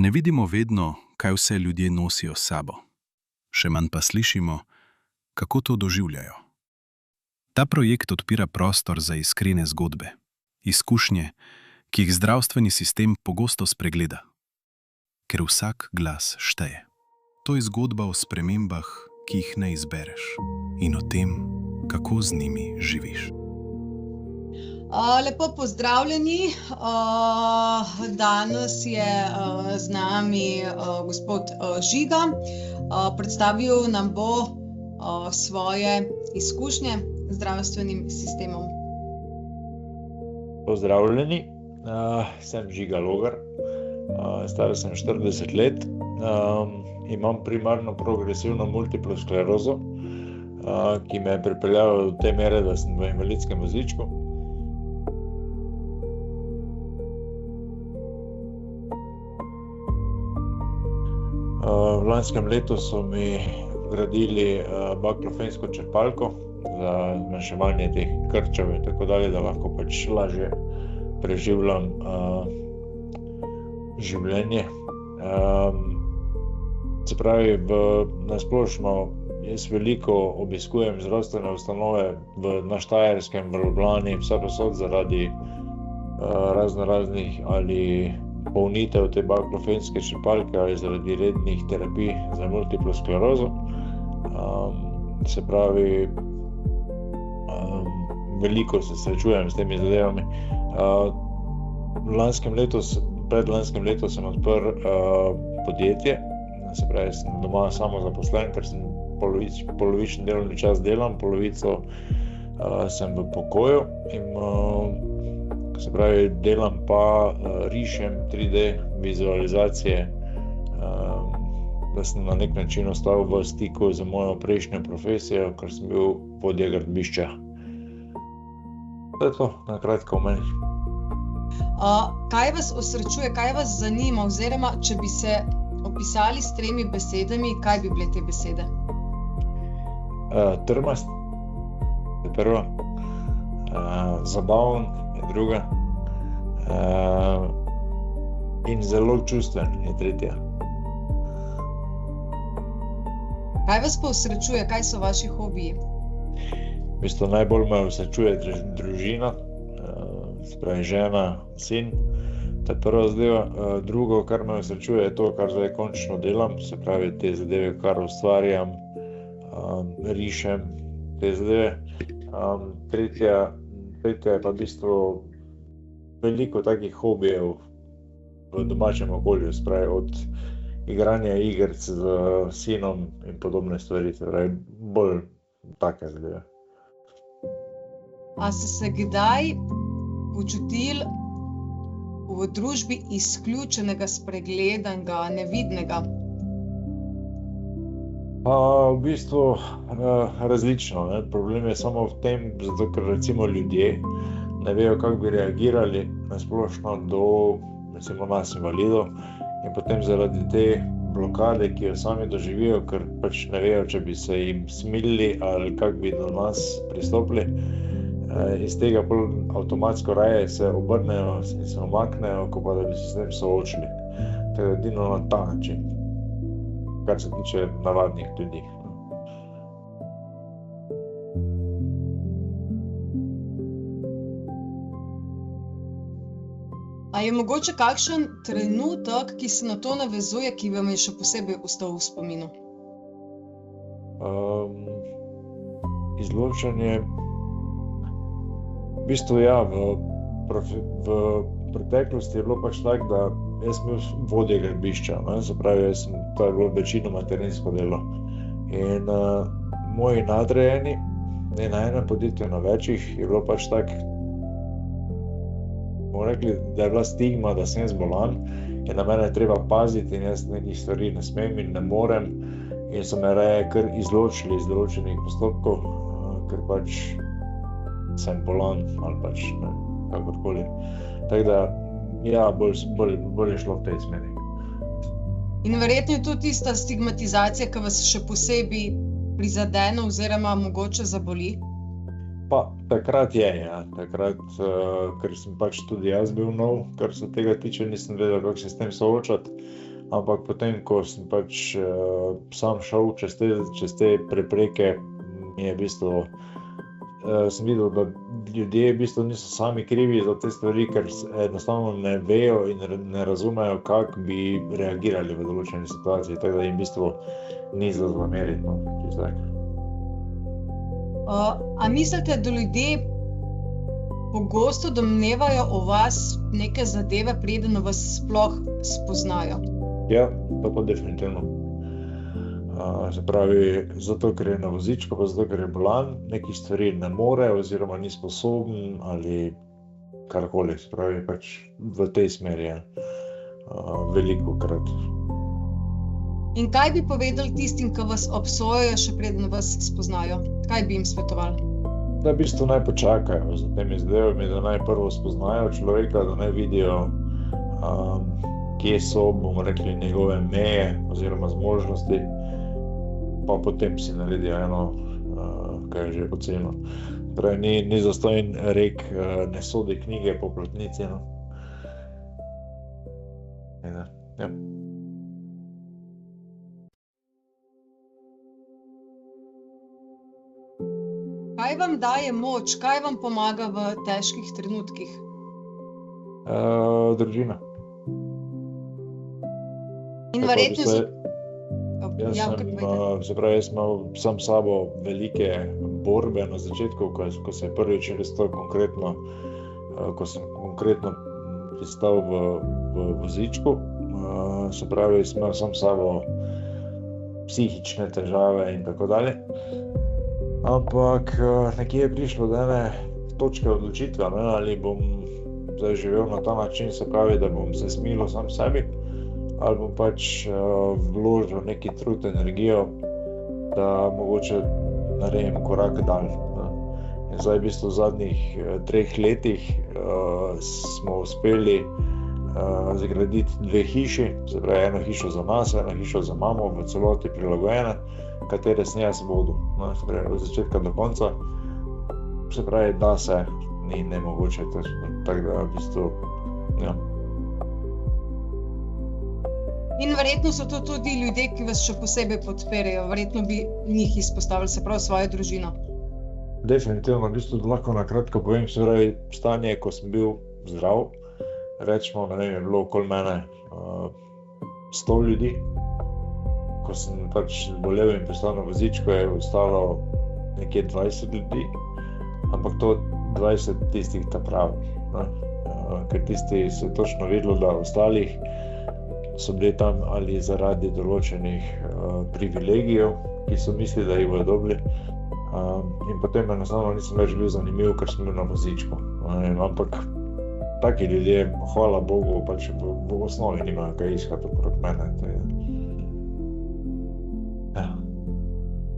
Ne vidimo vedno, kaj vse ljudje nosijo s sabo. Še manj pa slišimo, kako to doživljajo. Ta projekt odpira prostor za iskrene zgodbe, izkušnje, ki jih zdravstveni sistem pogosto spregleda. Ker vsak glas šteje. To je zgodba o spremembah, ki jih ne izbereš, in o tem, kako z njimi živiš. Lepo pozdravljeni. Danes je z nami gospod Žiga. Predstavil nam bo svoje izkušnje z zdravstvenim sistemom. Pozdravljeni, sem Žiga Logar, star sem 40 let, imam primarno progresivno multiplo sklerozo, ki me je pripeljala do te mere, da sem v invalidskem vozičku. V lanskem letu so mi vgradili baklofensko črpalko za zmanjševanje teh krčev in tako dalje, da lahko pač lažje preživljam življenje. Se pravi, na splošno jaz veliko obiskujem zdravstvene ustanove na Štajerskem, v Ljubljani, vsakovsod zaradi raznih ali polnitev te baklofenske črpalke ali zaradi rednih terapij za multiplo sklerozo. Se pravi, veliko se srečujem s temi zadevami. Predlanskem letu sem odprl podjetje, se pravi, sem doma samozaposlen, ker sem polovični delovni čas delam, polovico sem v pokoju in se pravi, delam pa rišem 3D vizualizacije, da sem na nek način ostal v stiku z mojo prejšnjo profesijo, ker sem bil vodja gradbišča. To je to, na kratko o meni. Kaj vas osrečuje, kaj vas zanima, oziroma če bi se opisali s 3 besedami, kaj bi bile te besede? Trmast je prva, zabaven je druga in zelo čustven je tretja. Kaj vas pa osrečuje, kaj so vaši hobiji? V bistvu najbolj me osrečuje družina, se pravi žena, sin, to je prva zadeva. Drugo, kar me osrečuje, je to, kar zdaj končno delam, se pravi te zadeve, kar ustvarjam, rišem te zadeve. Tretja je pa v bistvu veliko takih hobijev v domačem okolju, se pravi od igranja igric z sinom in podobne stvari, se pravi bolj take zadeve. A ste se kdaj počutili v družbi izključenega, spregledanega, nevidnega? V bistvu različno, ne. Problem je samo v tem, zato ker recimo ljudje ne vejo, kako bi reagirali na splošno do recimo nas invalidov in potem zaradi te blokade, ki jo sami doživijo, ker pač ne vejo, če bi se jim smilili ali kako bi do nas pristopili, iz tega avtomatsko raje se obrnejo in se umaknejo, ko pa da bi se s tem soočili. To je edino na ta način, kar se tiče navadnih ljudi. A je mogoče kakšen trenutek, ki se na to navezuje, ki vam je še posebej ostal v spominu? Izločanje, v bistvu ja, v preteklosti je bilo pač tako, da jaz sem bil vodja gradbišča, se pravi, to je bilo večinoma terensko delo. In moji nadrejeni, ne na enem podjetju, na večjih, je bilo pač tako, bomo rekli, da je bila stigma, da sem jaz bolan in na mene je treba paziti in jaz nekih stvari ne smem in ne morem in so me raje kar izločili iz določenih postopkov, ker pač sem bolan ali pač ne, kakorkoli. Tako da, ja, bolj je šlo v tej smeri. In verjetno je tudi tista stigmatizacija, ki vas še posebej prizadene oziroma mogoče zaboli? Pa takrat je, ja. Takrat, ker sem pač tudi jaz bil nov, kar se tega tiče, nisem vedel, kako se s tem soočati. ampak potem, ko sem pač sam šel čez te prepreke, mi je v bistvu, sem videl, da ljudje v bistvu niso sami krivi za te stvari, ker enostavno ne vejo in ne razumejo, kako bi reagirali v določeni situaciji, tako da jim v bistvu ni za zameriti, no, čisto tako. A mislite, da ljudje pogosto domnevajo o vas neke zadeve, preden vas sploh spoznajo? Ja, to pa definitivno. Se pravi, zato, ker je na vozičku, pa zato, ker je bolan, nekih stvari ne more oziroma ni sposoben ali karkoli, se pravi, pač v tej smeri je velikokrat. In kaj bi povedali tistim, ki vas obsojajo, še preden vas spoznajo? Kaj bi jim svetovali? Da v bistvu naj počakajo za temi zadevami, da naj prvo spoznajo človeka, da naj vidijo, kje so, bomo rekli, njegove meje oziroma zmožnosti, pa potem si naredijo eno, kaj je že oceno. Torej, ni zastonj rek, ne sodi knjige po platnici, no. Ja. Kaj vam daje moč, kaj vam pomaga v težkih trenutkih? Družina. In verjetno so... Jaz sem imel sam s sabo velike borbe na začetku, ko se je prvič res to konkretno, ko sem konkretno pristal v vozičku, se pravi, sem imel sam s sabo psihične težave in tako dalje. Ampak nekje je prišlo do ene točke odločitve, ne, ali bom zdaj živel na ta način, se pravi, da bom se smilil sam sebi, ali bom pač vložil neki trud, energijo, da mogoče naredim korak dalj. In zdaj v bistvu v zadnjih 3 letih smo uspeli zgraditi 2 hiši, se pravi eno hišo za nas, eno hišo za mamo, v celoti prilagojene, katere sem jaz vodil, se pravi od začetka do konca. Se pravi, da se ni nemogoče, tako da v bistvu, ja. In verjetno so to tudi ljudje, ki vas še posebej podpirajo, verjetno bi njih izpostavili, se pravi svojo družino. Definitivno, v bistvu lahko na kratko povem, se pravi, stanje, ko sem bil zdrav, rečemo, ne vem, je bilo okoli mene 100 ljudi. Ko sem pač bolel in pristal na vozičku, je ostalo nekje 20 ljudi, ampak to 20 tistih ta-pravih, ker tisti se je točno videlo, da ostalih so bili tam ali zaradi določenih privilegijev, ki so mislili, da jih bodo dobili, in potem enostavno nisem več bil zanimiv, ker sem bil na vozičku. Ampak taki ljudje, hvala Bogu, pač v osnovi nimajo kaj iskati okrog mene. Ja.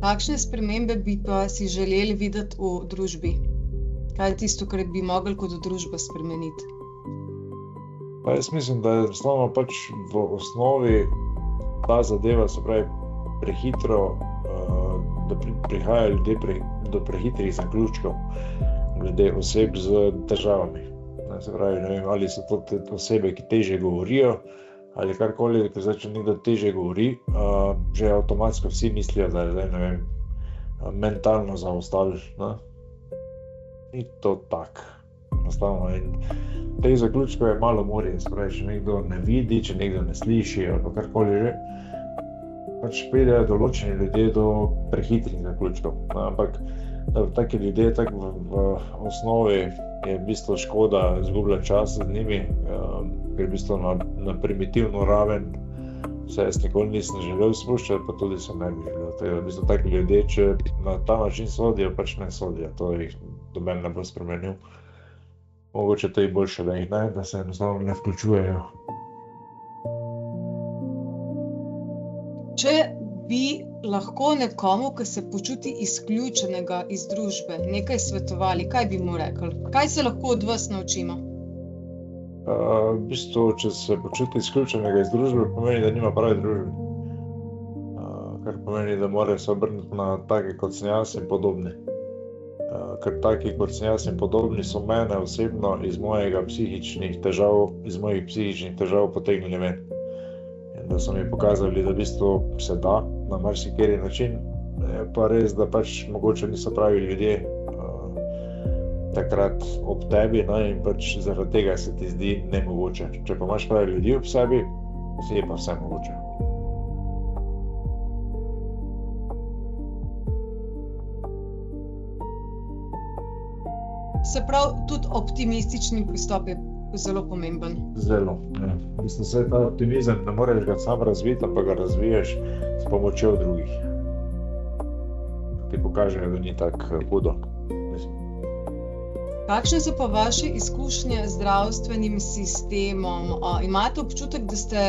Kakšne spremembe bi pa si želeli videti v družbi? Kaj je tisto, kar bi mogli kot družba spremeniti? Pa jaz mislim, da je enostavno pač v osnovi ta zadeva, se pravi, prehitro, da prihajajo ljudje do prehitrih zaključkov glede oseb z težavami. Se pravi, ne vem, ali so to te osebe, ki težje govorijo, ali karkoli, ker zdaj, če nekdo težje govori, že avtomatsko vsi mislijo, da je zdaj, ne vem, mentalno zaostal, ne? Ni to tak, enostavno. In teh zaključkov je malo morje, se pravi, če nekdo ne vidi, če nekdo ne sliši, ali karkoli že, pač pridejo določeni ljudje do prehitrih zaključkov. Ampak taki ljudje, tako v osnovi je v bistvu škoda izgubljati čas z njimi, ker v bistvu na primitivno raven se jaz nikoli nisem želel spuščati, pa tudi se ne bi želel. Tako da v bistvu taki ljudje, če na ta način sodijo, pač ne sodijo, to jih noben ne bo spremenil. Mogoče to je boljše, da jih ne, da se enostavno ne vključujejo. Če bi lahko nekomu, ki se počuti izključenega iz družbe, nekaj svetovali, kaj bi mu rekli? Kaj se lahko od vas naučimo? V bistvu, če se počuti izključenega iz družbe, pomeni, da nima prave družbe. Kar pomeni, da mora se obrniti na take, kot sem jaz in podobni. Ker taki, kot sem jaz in podobni, so mene osebno iz mojih psihičnih težav potegnili ven. da so mi pokazali, da v bistvu se da na marsikateri način. Je pa res, da pač mogoče niso pravi ljudje takrat ob tebi, in pač zaradi tega se ti zdi nemogoče. Če pa imaš pravi ljudi ob sebi, si je pa vse mogoče. Se pravi, tudi optimistični pristop je zelo pomemben. Zelo, ja. Mislim, se ta optimizem ne moreš ga sam razviti, ampak ga razviješ s pomočjo drugih. Ti pokažejo, da ni tako hudo. Kakšne so pa vaše izkušnje z zdravstvenim sistemom? Imate občutek, da ste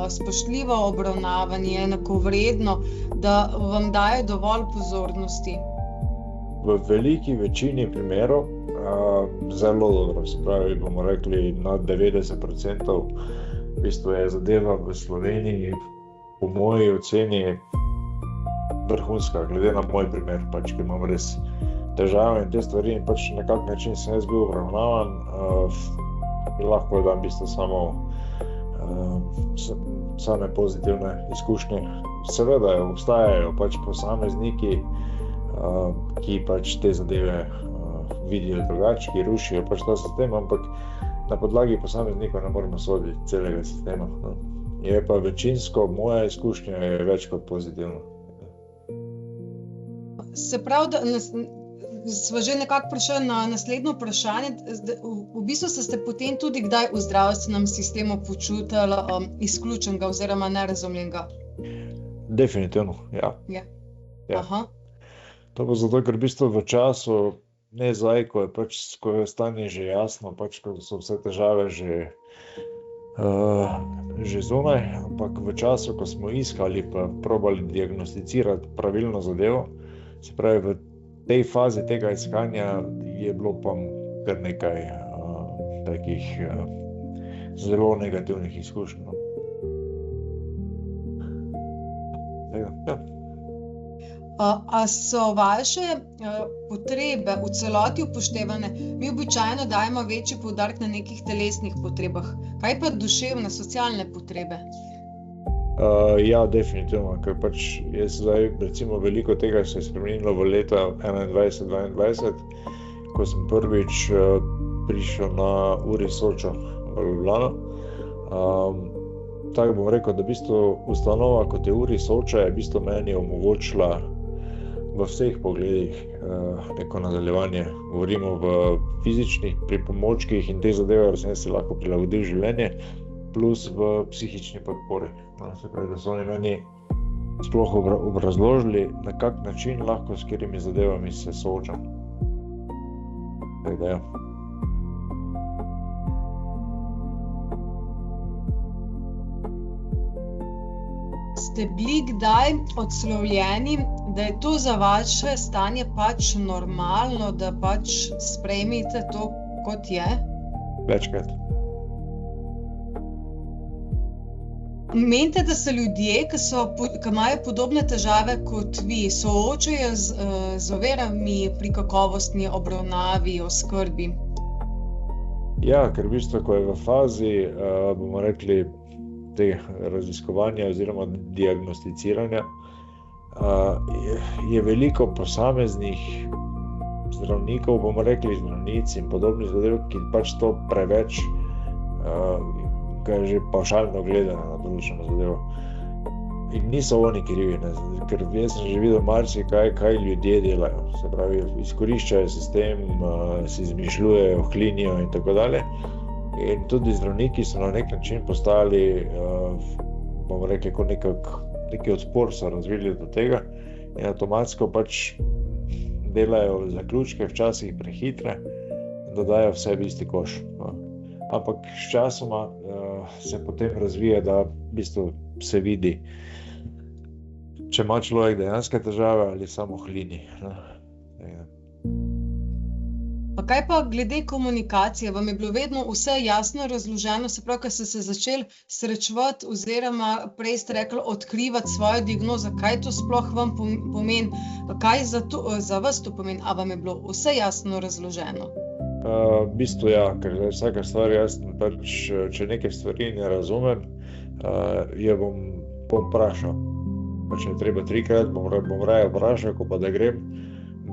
spoštljivo obravnavani, enakovredno, da vam dajo dovolj pozornosti? V veliki večini primerov zelo dobro, se pravi, bomo rekli nad 90%, v bistvu je zadeva v Sloveniji po moji oceni vrhunska, glede na moj primer, pač, ki imam res težave in te stvari in pač na kak način sem jaz bil obravnavan, lahko dam v bistvu samo same pozitivne izkušnje. Seveda obstajajo pač posamezniki, ki pač te zadeve vidijo drugače, ki rušijo pač ta sistem, ampak na podlagi posameznikov ne moremo soditi celega sistema. Je pa večinsko, moja izkušnja je več kot pozitivna. Se pravi, da sva že nekako prišli na naslednjo vprašanje. V bistvu ste potem tudi kdaj v zdravstvenem sistemu počutili izključenega oziroma nerazumljenega? Definitivno, ja. Ja. Ja. Aha. To pa zato, ker v bistvu v času, ne zdaj, ko je stanje že jasno, pač ko so vse težave že zunaj, ampak v času, ko smo iskali pa probali diagnosticirati pravilno zadevo, se pravi, v tej fazi tega iskanja je bilo pa kar nekaj takih zelo negativnih izkušenj. Ja. A so vaše potrebe v celoti upoštevane? Mi običajno dajemo večji poudarek na nekih telesnih potrebah. Kaj pa duševne, socialne potrebe? Ja, definitivno, ker pač je zdaj recimo veliko tega se je spremenilo v leta 2021-2022, ko sem prvič prišel na URI Soča v Ljubljano. Tako bom rekel, da v bistvu ustanova kot je URI Soča je v bistvu meni omogočila v vseh pogledih neko nadaljevanje. Govorimo v fizičnih pripomočkih in te zadeve, da sem si lahko prilagodil življenje, plus v psihični podpori. Se pravi, da so oni meni sploh obrazložili, na kak način lahko s katerimi zadevami se soočam. Tako da ja. Ste bili kdaj odslovljeni, da je to za vaše stanje pač normalno, da pač sprejmete to, kot je? Večkrat. Menite, da se ljudje, ki imajo podobne težave kot vi, soočajo z ovirami pri kakovostni obravnavi, oskrbi? Ja, ker v bistvu, ko je v fazi, bomo rekli, tega raziskovanja oziroma diagnosticiranja, je veliko posameznih zdravnikov, bomo rekli zdravnic in podobnih zadev, ki pač to preveč že pavšalno gledajo na določeno zadevo. In niso oni krivi, ker jaz sem že videl marsikaj, kaj ljudje delajo. Se pravi, izkoriščajo sistem, si izmišljujejo, klinijo in tako dalje. In tudi zdravniki so na nek način postali, bomo rekli, kot neki odpor so razvili do tega in avtomatsko pač delajo zaključke, včasih prehitre, da dajo vse v isti koš. Ampak s časoma se potem razvije, da v bistvu se vidi, če ima človek dejanske težave ali samo hlini. Pa kaj pa glede komunikacije? Vam je bilo vedno vse jasno razloženo, se pravi, ko ste se začeli srečevati oziroma prej ste rekli odkrivati svojo diagnozo, kaj to sploh vam pomeni, kaj za vas to pomeni, a vam je bilo vse jasno razloženo? V bistvu ja, ker vsaka stvar jasna, pač če neke stvari ne razumem, jo bom vprašal. Pa če je treba 3-krat, bom raje vprašal, ko pa da grem,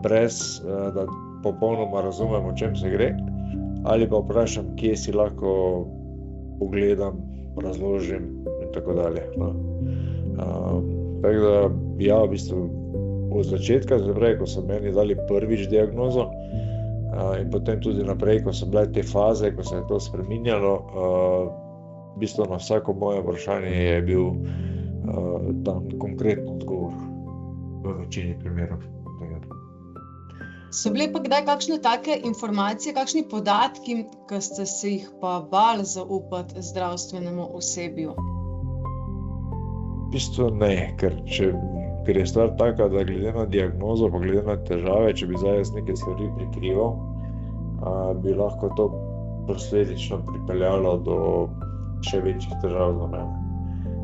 brez da popolnoma razumem, o čem se gre, ali pa vprašam, kje si lahko pogledam, razložim in tako dalje. No. Tako da, ja, v bistvu od začetka, ko so meni dali prvič diagnozo, in potem tudi naprej, ko so bile te faze, ko se je to spreminjalo, v bistvu na vsako moje vprašanje je bil dan konkreten odgovor v večini primerov. So bile pa kdaj kakšne take informacije, kakšni podatki, ki ste se jih pa bali zaupati zdravstvenemu osebju? V bistvu ne, ker je stvar taka, da glede na diagnozo, pa glede na težave, če bi zdaj jaz neke stvari prikrival, bi lahko to posledično pripeljalo do še večjih težav za mene.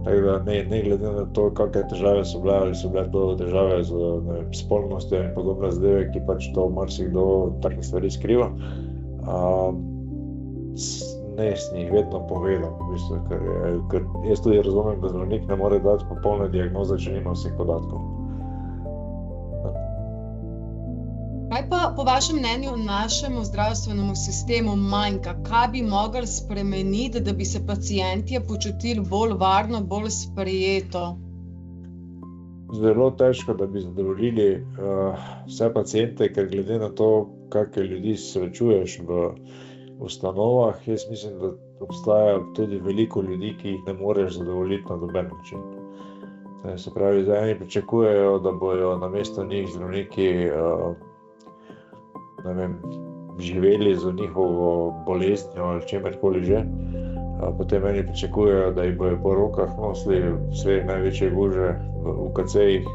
Tako da ne glede na to, kakšne težave so bile, ali so bile to težave z spolnostjo in podobne zadeve, ki pač to marsikdo take stvari skriva, ne sem jih vedno povedal, v bistvu, ker jaz tudi razumem, da zdravnik ne more dati popolne diagnoze, če nima vseh podatkov. Kaj pa po vašem mnenju našemu zdravstvenemu sistemu manjka? Kaj bi mogli spremeniti, da bi se pacientje počutili bolj varno, bolj sprejeto? Zelo težko, da bi zadovoljili vse paciente, ker glede na to, kakšne ljudi srečuješ v ustanovah, jaz mislim, da obstaja tudi veliko ljudi, ki jih ne moreš zadovoljiti na noben način. Se pravi, da eni pričakujejo, da bojo namesto njih zdravniki živeli z njihovo boleznijo ali čemerkoli že. Potem eni pričakujejo, da jih bojo po rokah nosili vse največje guže v UKC-jih,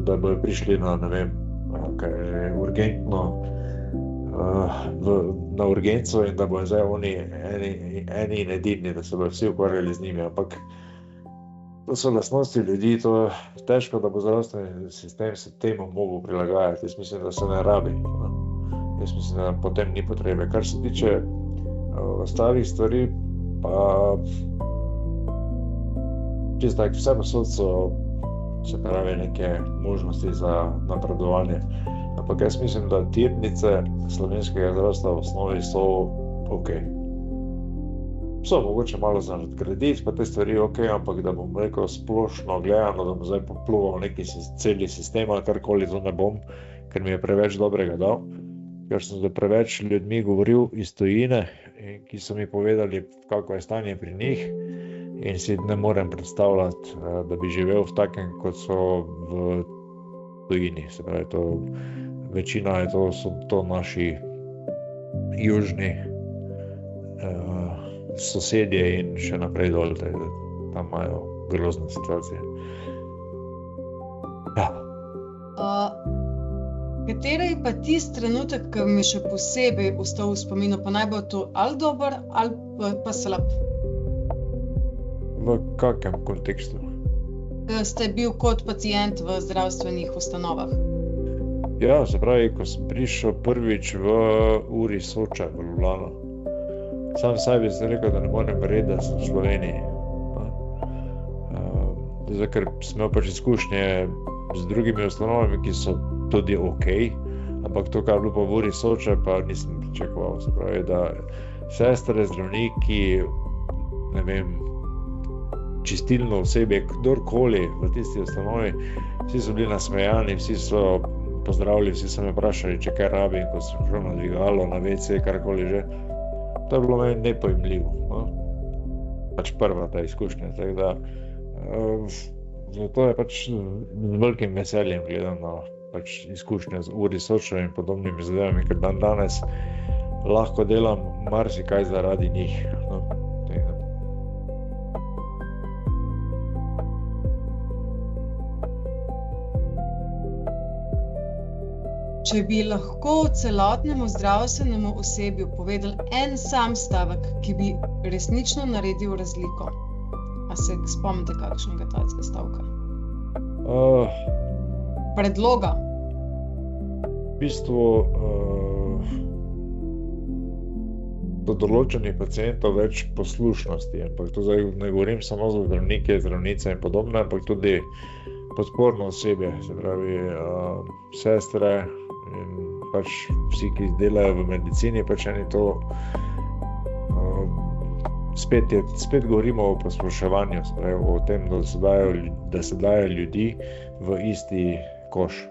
da bojo prišli na, urgentno, na urgenco in da bojo zdaj oni eni in edini, da se bojo vsi ukvarjali z njimi, ampak to so lastnosti ljudi, to je težko, da bo zdravstveni sistem se temu mogel prilagajati. Jaz mislim, da se ne rabi. Jaz mislim, da potem ni potrebe. Kar se tiče ostalih stvari, pa čisto tako, vse posod so, se pravi, neke možnosti za napredovanje. Ampak jaz mislim, da tirnice slovenskega zdravstva v osnovi so okej. So mogoče malo za nadgraditi, pa te stvari okej, ampak da bom rekel splošno gledano, da bom zdaj popluval neki celi sistem ali karkoli, to ne bom, ker mi je preveč dobrega dal. Ker sem z preveč ljudmi govoril iz tujine, ki so mi povedali, kako je stanje pri njih, in si ne morem predstavljati, da bi živel v takem, kot so v tujini. Se pravi, večina so to naši južni sosedje in še naprej dol, tam imajo grozne situacije. Ja. Kateri je pa tisti trenutek, ki mi še posebej ostal v spominu, pa naj bo to ali dober ali pa slab? V kakem kontekstu? Ste bil kot pacient v zdravstvenih ustanovah? Ja, se pravi, ko sem prišel prvič v uri Soča v Ljubljano. Sam sebi sem rekel, da ne morem verjeti, da sem v Sloveniji. Zato, ker sem imel pač izkušnje z drugimi ustanovami, ki so tudi okej, ampak to, kar je bilo pa v uri Soča, pa nisem pričakoval. Se pravi, da sestre, zdravniki, čistilno osebje, kdorkoli v tisti ustanovi, vsi so bili nasmejani, vsi so pozdravili, vsi so me vprašali, če kaj rabim, ko sem šel na dvigalo, na WC, karkoli že. To je bilo meni nepojmljivo, no? Pač prva ta izkušnja, tako da zato je pač z velikim veseljem gledam na pač izkušnje z uri Soča in podobnimi zadevami, ker danes lahko delam marsikaj zaradi njih, no? Če bi lahko celotnemu zdravstvenemu osebju povedali en sam stavek, ki bi resnično naredil razliko, a se spomnite kakšnega takega stavka? Predloga? V bistvu do določenih pacientov več poslušnosti, ampak to zdaj ne govorim samo za zdravnike, zdravnice in podobno, ampak tudi podporno osebje, se pravi sestre in pač vsi, ki delajo v medicini, pač eni to spet govorimo o posploševanju, se pravi o tem, da se daje ljudi v isti koš.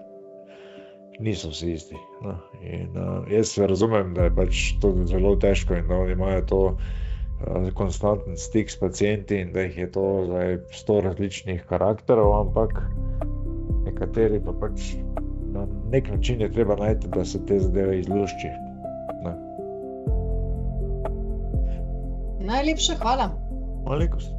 Niso vsi isti. No. In jaz razumem, da je pač to zelo težko in da oni imajo to konstanten stik s pacienti in da jih je to zdaj 100 različnih karakterov, ampak nekateri pa pač na nek način je treba najti, da se te zadeve izlušči. Ne. Najlepša hvala. Malenkost.